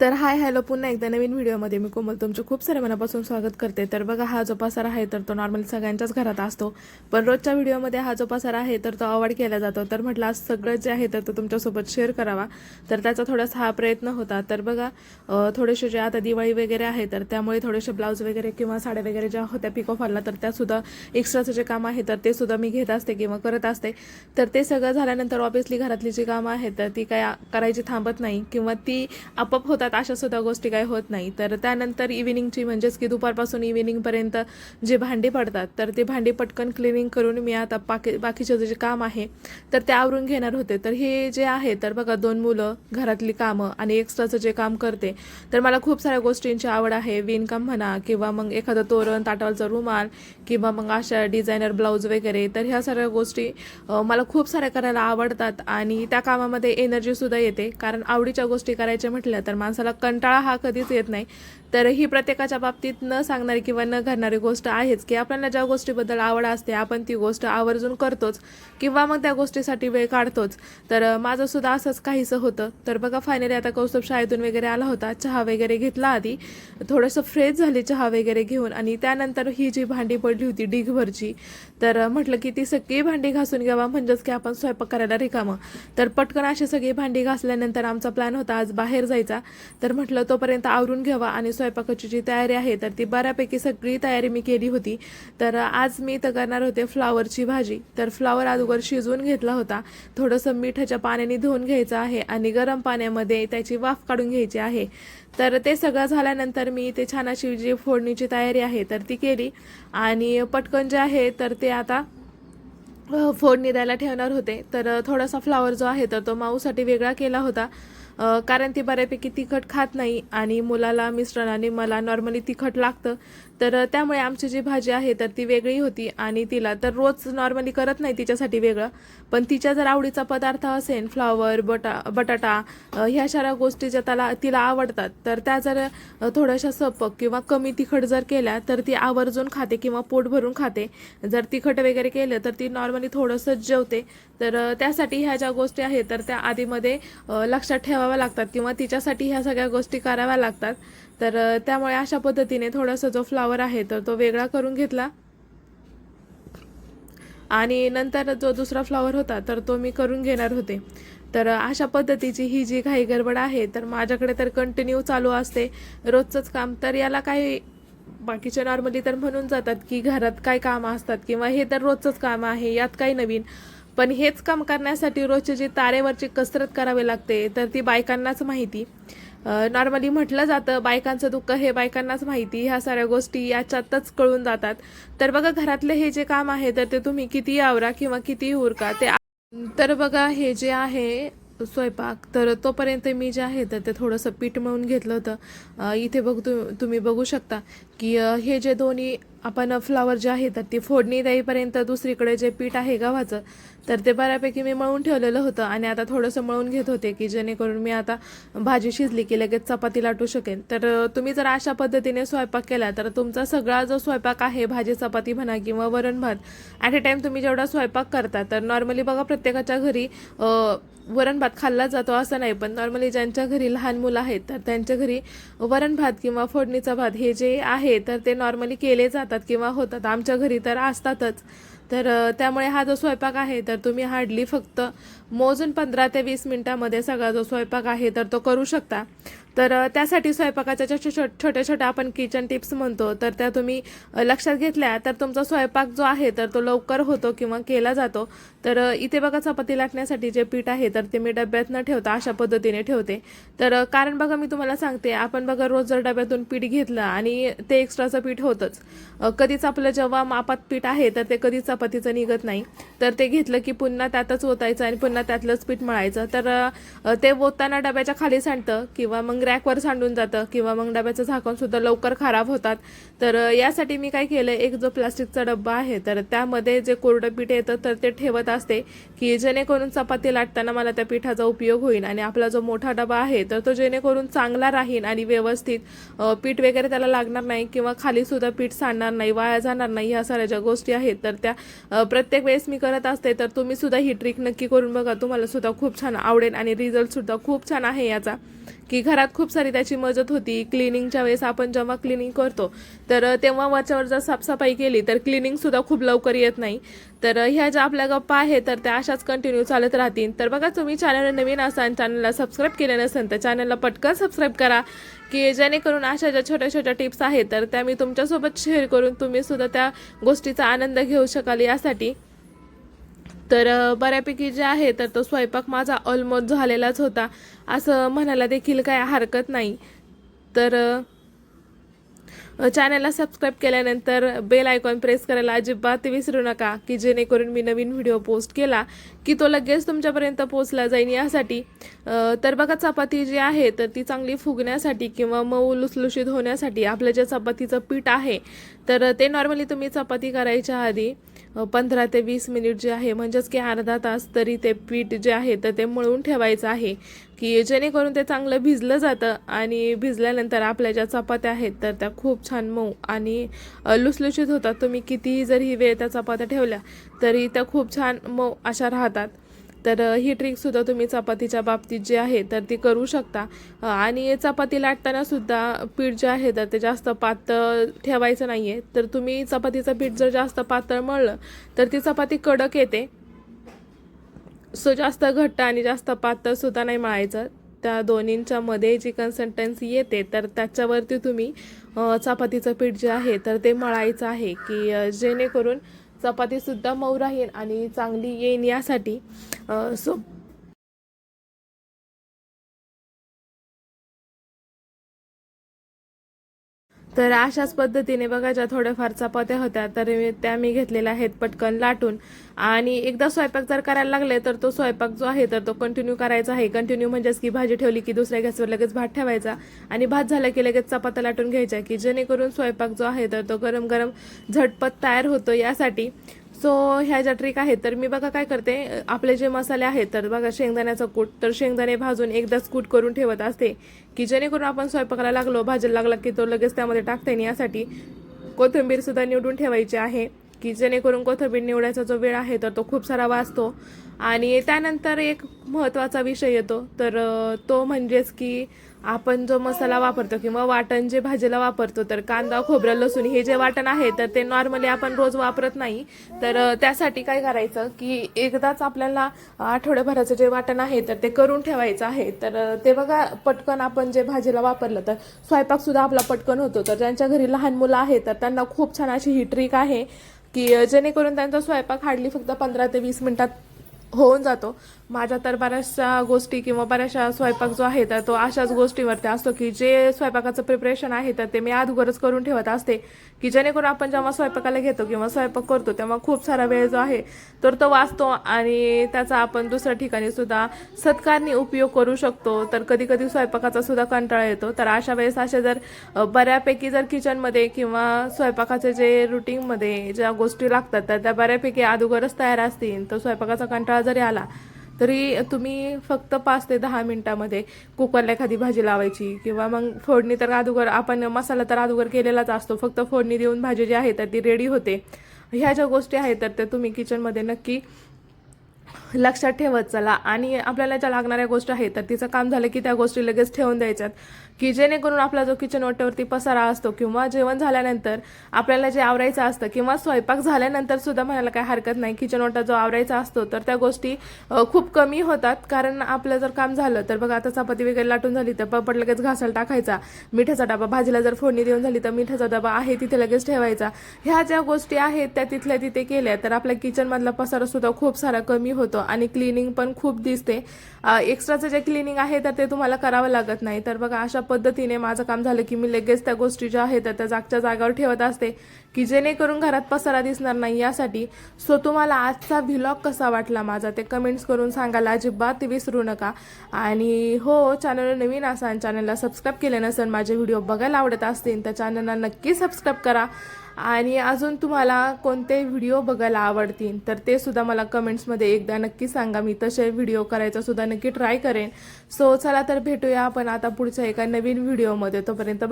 तर hi hello पुन्हा एकदा नवीन व्हिडिओमध्ये मी कोमल तुमचं खूप सारे मनापासून स्वागत करते। तर बघा, हा जो पसारा आहे तर तो नॉर्मली सगळ्यांच्याच घरात असतो, पण रोजच्या व्हिडिओमध्ये हा जो पसारा आहे तर तो अवॉइड केला जातो। तर म्हटलं आज सगळं जे आहे तर तो तुमच्यासोबत शेअर करावा, तर त्याचा थोडासा हा प्रयत्न होता। तर बघा, थोडेसे जे आता दिवाळी वगैरे आहे तर त्यामुळे थोडेसे ब्लाऊज वगैरे किंवा साड्या वगैरे ज्या होत्या पिको फॉलला तर त्यासुद्धा एक्स्ट्राचं जे काम आहे तर ते सुद्धा मी घेत असते किंवा करत असते। तर ते सगळं झाल्यानंतर ऑब्वियसली घरातली जी कामं आहेत तर ती काय करायची थांबत नाही किंवा ती आपोआप होतात, अशा सुद्धा गोष्टी काही होत नाही। तर त्यानंतर इव्हिनिंगची म्हणजेच की दुपारपासून इव्हिनिंगपर्यंत जे भांडी पडतात तर ते भांडी पटकन क्लिनिंग करून मी आता बाकीचं जे काम आहे तर ते आवरून घेणार होते। तर हे जे आहे तर बघा, 2 मुलं, घरातली कामं आणि एक्स्ट्राचं जे काम करते तर मला खूप साऱ्या गोष्टींची आवड आहे। विणकाम म्हणा किंवा मग एखादं तोरण, ताटावरचा रुमाल किंवा मग अशा डिझायनर ब्लाऊज वगैरे, तर ह्या सगळ्या गोष्टी मला खूप साऱ्या करायला आवडतात आणि त्या कामामध्ये एनर्जीसुद्धा येते। कारण आवडीच्या गोष्टी करायच्या म्हटल्या तर माणसाला कंटाळा हा कधीच येत नाही। तर ही प्रत्येकाच्या बाबतीत न सांगणारी किंवा न घडणारी गोष्ट आहेच की आपल्याला ज्या गोष्टीबद्दल आवड असते आपण ती गोष्ट आवर्जून करतोच किंवा मग त्या गोष्टीसाठी वेळ काढतोच। तर माझं सुद्धा असंच काहीसं होतं। तर बघा, फायनली आता कौस्तुभ शाळेतून वगैरे आला होता, चहा वगैरे घेतला, आधी थोडंसं फ्रेश झाली चहा वगैरे घेऊन, आणि त्यानंतर ही जी भांडी पडली होती ढीगभरची तर म्हटलं की ती सगळी भांडी घासून घ्यावा, म्हणजेच की आपण स्वयंपाक करायला रिकामं। तर पटकन अशी सगळी भांडी घासल्यानंतर आमचा प्लॅन होता आज बाहेर जायचा। तर म्हटलं तोपर्यंत आवरून घ्यावा आणि स्वयंपाकाची जी तयारी आहे तर ती बऱ्यापैकी सगळी तयारी मी केली होती। तर आज मी तर करणार होते फ्लावरची भाजी। तर फ्लावर अगोदर शिजवून घेतला होता, थोडंसं मिठाच्या पाण्याने धुवून घ्यायचं आहे आणि गरम पाण्यामध्ये त्याची वाफ काढून घ्यायची आहे। तर ते सगळं झाल्यानंतर मी ते छान अशी जी फोडणीची तयारी आहे तर ती केली आणि पटकन जे आहे तर ते आता फोडणी द्यायला ठेवणार होते। तर थोडासा फ्लावर जो आहे तर तो माऊसाठी वेगळा केला होता, कारण ती बऱ्यापैकी तिखट खात नाही आणि मुलाला, मिस्टरांनी, मला नॉर्मली तिखट लागतं। तर त्यामुळे आमची जी भाजी आहे तर ती वेगळी होती आणि तिला तर रोज नॉर्मली करत नाही तिच्यासाठी वेगळं, पण तिच्या जर आवडीचा पदार्थ असेल फ्लावर, बटाटा, ह्या साऱ्या गोष्टी ज्या तिला आवडतात तर त्या जर थोड्याशा सपक किंवा कमी तिखट जर केल्या तर ती आवर्जून खाते किंवा पोट भरून खाते। जर तिखट वगैरे केलं तर ती नॉर्मली थोडंसंच जेवते। तर त्यासाठी ह्या ज्या गोष्टी आहेत तर त्या आधीमध्ये लक्षात ठेवाव्या लागतात किंवा तिच्यासाठी ह्या सगळ्या गोष्टी कराव्या लागतात। तर त्यामुळे अशा पद्धतीने थोडासा जो फ्लावर आहे तर तो वेगळा करून घेतला आणि नंतर जो दुसरा फ्लावर होता तर तो मी करून घेणार होते। तर अशा पद्धतीची ही जी घाई गडबड आहे तर माझ्याकडे तर कंटिन्यू चालू असते रोजचंच काम। तर याला काही बाकीचे नॉर्मली तर म्हणून जातात की घरात काय कामं असतात किंवा हे तर रोजचंच काम आहे, यात काही नवीन। पण हेच काम करण्यासाठी रोजची जी तारेवरची कसरत करावी लागते तर ती बायकांनाच माहिती। नॉर्मली म्हटलं जातं बायकांचं दुःख हे बायकांनाच माहिती, ह्या साऱ्या गोष्टी याच्यातच कळून जातात। तर बघा, घरातले हे जे काम आहे तर ते तुम्ही कितीही आवरा किंवा कितीही उरका ते तर बघा, हे जे आहे स्वयंपाक तर तोपर्यंत मी जे आहे तर ते थोडंसं पीठ मळून घेतलं होतं। इथे तुम्ही बघू शकता की हे जे दोन्ही आपण फ्लावर जे आहे तर ती फोडणी देईपर्यंत दुसरीकडे जे पीठ आहे गव्हाचं तर ते बऱ्यापैकी मी मळून ठेवलेलं होतं आणि आता थोडंसं मळून घेत होते की जेणेकरून मी आता भाजी शिजली की लगेच चपाती लाटू शकेन। तर तुम्ही जर अशा पद्धतीने स्वयंपाक केला तर तुमचा सगळा जो स्वयंपाक आहे, भाजी चपाती म्हणा किंवा वरण भात, ॲट अ टाईम तुम्ही जेवढा स्वयंपाक करता तर नॉर्मली बघा प्रत्येकाच्या घरी वरण भात खाल्ला जातो असं नाही, पण नॉर्मली ज्यांच्या घरी लहान मुलं आहेत तर त्यांच्या घरी वरण भात किंवा फोडणीचा भात हे जे आहे तर ते नॉर्मली केले जातात किंवा होतात। आमच्या घरी तर असतातच। तर त्यामुळे हा जो स्वयंपाक आहे तर तुम्ही हार्डली फक्त मोजून 15 ते 20 मिनटामध्ये सगळा जो स्वयंपाक आहे तर तो करू शकता। तर त्यासाठी स्वयंपाकाच्या छोट्या छोट्या आपण किचन टिप्स म्हणतो तर त्या तुम्ही लक्षात घेतल्या तर तुमचा स्वयंपाक जो आहे तर तो लवकर होतो किंवा केला जातो। तर इथे बघा, चपाती लाटण्यासाठी जे पीठ आहे तर ते मी डब्यात न ठेवता अशा पद्धतीने ठेवते। तर कारण बघा, मी तुम्हाला सांगते, आपण बघा रोज जर डब्यातून पीठ घेतलं आणि ते एक्स्ट्राचं पीठ होतंच, कधीच आपलं जेव्हा मापात पीठ आहे तर ते कधीच चपातीचं निघत नाही। तर ते घेतलं की पुन्हा त्यातच ओतायचं आणि पुन्हा त्यातलंच पीठ मळायचं। तर ते ओतताना डब्याच्या खाली सांडतं किंवा मग रॅकवर सांडून जातं किंवा मग डब्याचं झाकणसुद्धा लवकर खराब होतात। तर यासाठी मी काय केलं, एक जो प्लास्टिकचा डब्बा आहे तर त्यामध्ये जे कोरडं पीठ येतं तर ते ठेवत असते की जेणेकरून चपाती लाटताना मला त्या पिठाचा उपयोग होईल आणि आपला जो मोठा डबा आहे तर तो जेणेकरून चांगला राहील आणि व्यवस्थित पीठ वगैरे त्याला लागणार नाही किंवा खालीसुद्धा पीठ सांडणार नाही, वाया जाणार नाही। ह्या साऱ्या ज्या गोष्टी आहेत तर त्या प्रत्येक वेळेस मी करत असते। तर तुम्हीसुद्धा ही ट्रिक नक्की करून बघा, तुम्हाला सुद्धा खूप छान आवडेल आणि रिझल्टसुद्धा खूप छान आहे याचा की घरात खूप सारी त्याची मदत होती. क्लिनिंगच्या वेळेस आपण जेव्हा क्लिनिंग करतो तर तेव्हा वरच्यावर जर साफसफाई केली तर क्लिनिंगसुद्धा खूप लवकर येत नाही. तर ह्या ज्या आपल्या गप्पा आहेत तर त्या अशाच कंटिन्यू चालत राहतील. तर बघा, तुम्ही चॅनलवर नवीन असाल, चॅनलला सबस्क्राईब केलं नसेल तर चॅनलला पटकन सबस्क्राईब करा, की जेणेकरून अशा ज्या छोट्या छोट्या टिप्स आहेत तर त्या मी तुमच्यासोबत शेअर करून तुम्ही सुद्धा त्या गोष्टीचा आनंद घेऊ शकाल यासाठी. तर बऱ्यापैकी जे आहे तर तो स्वयंपाक माझा ऑलमोस्ट झालेलाच होता असं म्हणायला देखील काय हरकत नाही. तर चॅनलला सबस्क्राईब केल्यानंतर बेल आयकॉन प्रेस करायला अजिबात विसरू नका, की जेणेकरून मी नवीन व्हिडिओ पोस्ट केला की तो लगेच तुमच्यापर्यंत पोचला जाईल यासाठी. तर बघा, चपाती जी आहे तर ती चांगली फुगण्यासाठी किंवा मऊ लुसलुशीत होण्यासाठी आपलं जे चपातीचं पीठ आहे तर ते नॉर्मली तुम्ही चपाती करायच्या आधी 15 ते 20 मिनिट जे आहे म्हणजेच की अर्धा तास तरी ते पीठ जे आहे तर ते मळून ठेवायचं आहे, की जेणेकरून ते चांगलं भिजलं जातं आणि भिजल्यानंतर आपल्या ज्या चपात्या आहेत तर त्या खूप छान मऊ आणि लुसलुशीत होतात. तुम्ही कितीही जरी वेळ त्या चपात्या ठेवल्या तरी त्या खूप छान मऊ अशा राहतात. तर ही ट्रिकसुद्धा तुम्ही चपातीच्या बाबतीत जे आहे तर ती करू शकता. आणि चपाती लाटताना सुद्धा पीठ जे आहे तर ते जास्त पातळ ठेवायचं नाही आहे. तर तुम्ही चपातीचं पीठ जर जास्त पातळ मळलं तर ती चपाती कडक येते. सो जास्त घट्ट आणि जास्त पातळसुद्धा नाही मळायचं. त्या दोन्हींच्या मध्ये जी कन्सिस्टन्सी येते तर त्याच्यावरती तुम्ही चपातीचं पीठ जे आहे तर ते मळायचं आहे, की जेणेकरून चपातीसुद्धा मऊ राहील आणि चांगली येईन यासाठी. सो तर अशाच पद्धतीने बघा, ज्या थोड्याफार चपात्या होत्या तर त्या मी घेतलेल्या आहेत पटकन लाटून. आणि एकदा स्वयंपाक जर करायला लागले तर तो स्वयंपाक जो आहे तर तो कंटिन्यू करायचा आहे. कंटिन्यू म्हणजेच की भाजी ठेवली की दुसऱ्या गॅसवर लगेच भात ठेवायचा आणि भात झाला की लगेच चपात्या लाटून घ्यायच्या, की जेणेकरून स्वयंपाक जो आहे तर तो गरम गरम झटपट तयार होतो यासाठी. सो ह्या ज्या ट्रिक आहेत तर मी बघा काय करते, आपले जे मसाले आहेत तर बघा, शेंगदाण्याचा कूट तर शेंगदाणे भाजून एकदाच कूट करून ठेवत असते, की जेणेकरून आपण स्वयंपाकाला लागलो, भाजीला लागला की तो लगेच त्यामध्ये टाकता येईल यासाठी. कोथिंबीर सुद्धा निवडून ठेवायची आहे, की जेणेकरून कोथिंबीर निवडायचा जो वेळ आहे तर तो खूप सारा वाचतो. आणि त्यानंतर एक महत्त्वाचा विषय येतो तर तो म्हणजेच की आपण जो मसाला वापरतो किंवा वाटण जे भाजीला वापरतो तर कांदा, खोबरं, लसूण हे जे वाटण आहे तर ते नॉर्मली आपण रोज वापरत नाही. तर त्यासाठी काय करायचं, की एकदाच आपल्याला आठवड्याभराचं जे वाटण आहे तर ते करून ठेवायचं आहे. तर ते बघा, पटकन आपण जे भाजीला वापरलं तर स्वयंपाकसुद्धा आपला पटकन होतो. तर ज्यांच्या घरी लहान मुलं आहेत तर त्यांना खूप छान अशी ही ट्रिक आहे, की जेणेकरून त्यांचा स्वयंपाक हार्डली फक्त 15 ते 20 मिनिटात होऊन जातो. माझ्या तर बऱ्याचशा गोष्टी किंवा बऱ्याचशा स्वयंपाक जो आहे तर तो अशाच गोष्टीवरती असतो, की जे स्वयंपाकाचं प्रिपरेशन आहे तर ते मी अगोदरच करून ठेवत असते, की जेणेकरून आपण जेव्हा स्वयंपाकाला घेतो किंवा स्वयंपाक करतो तेव्हा खूप सारा वेळ जो आहे तर तो वाचतो आणि त्याचा आपण दुसऱ्या ठिकाणी सुद्धा सत्कारणी उपयोग करू शकतो. तर कधी कधी स्वयंपाकाचा सुद्धा कंटाळा येतो. तर अशा वेळेस असे जर बऱ्यापैकी जर किचनमध्ये किंवा स्वयंपाकाचे जे रुटीनमध्ये ज्या गोष्टी लागतात तर त्या बऱ्यापैकी अगोदरच तयार असतील, तर स्वयंपाकाचा कंटाळा जरी आला तरी तुम्ही फक्त 5 ते 10 मिनिटामध्ये कुकरला एखादी भाजी लावायची, किंवा मग फोडणी तर अगोदर आपण मसाला तर अगोदर केलेलाच असतो, फक्त फोडणी देऊन भाजी जी आहे तर ती रेडी होते. ह्या ज्या गोष्टी आहेत तर ते तुम्ही किचनमध्ये नक्की लक्षात ठेवत चला. आणि आपल्याला ज्या लागणाऱ्या गोष्टी आहेत तर तिचं काम झालं की त्या गोष्टी लगेच ठेवून द्यायच्यात, की जेणेकरून आपला जो किचन ओट्यावरती पसारा असतो किंवा जेवण झाल्यानंतर आपल्याला जे आवरायचं असतं किंवा स्वयंपाक झाल्यानंतर सुद्धा म्हणायला काय हरकत नाही, किचन ओटा जो आवरायचा असतो तर त्या गोष्टी खूप कमी होतात. कारण आपलं जर काम झालं तर बघा, आता चपाती वगैरे लाटून झाली तर पापड लगेच घासायला टाकायचा, मिठाचा डबा, भाजीला जर फोडणी देऊन झाली तर मिठाचा डबा आहे तिथे लगेच ठेवायचा. ह्या ज्या गोष्टी आहेत त्या तिथल्या तिथे केल्या तर आपल्या किचनमधला पसारा सुद्धा खूप सारा कमी होतो आणि क्लिनिंग पण खूप दिसते. एक्स्ट्राचं जे क्लिनिंग आहे तर ते तुम्हाला करावं लागत नाही. तर बघा, अशा पद्धतीने माझं काम झालं की मी लगेच त्या गोष्टी ज्या आहेत त्या जागच्या जागावर ठेवत असते, की जेणेकरून घरात पसारा दिसणार नाही यासाठी. सो तुम्हाला आजचा व्लॉग कसा वाटला माझा ते कमेंट्स करून सांगायला अजिबात विसरू नका. आणि हो, चॅनल नवीन असाल, चॅनलला सबस्क्राईब केलं नसेल, माझे व्हिडिओ बघायला आवडत असतील तर चॅनलला नक्की सबस्क्राईब करा. आणि अजून तुम्हाला कोणते व्हिडिओ बघायला आवडतील तर ते सुद्धा मला कमेंट्समध्ये एकदा नक्की सांगा. मी तसे व्हिडिओ करायचा सुद्धा नक्की ट्राय करेन. सो चला तर भेटूया आपण आता पुढच्या एका नवीन व्हिडिओमध्ये. तोपर्यंत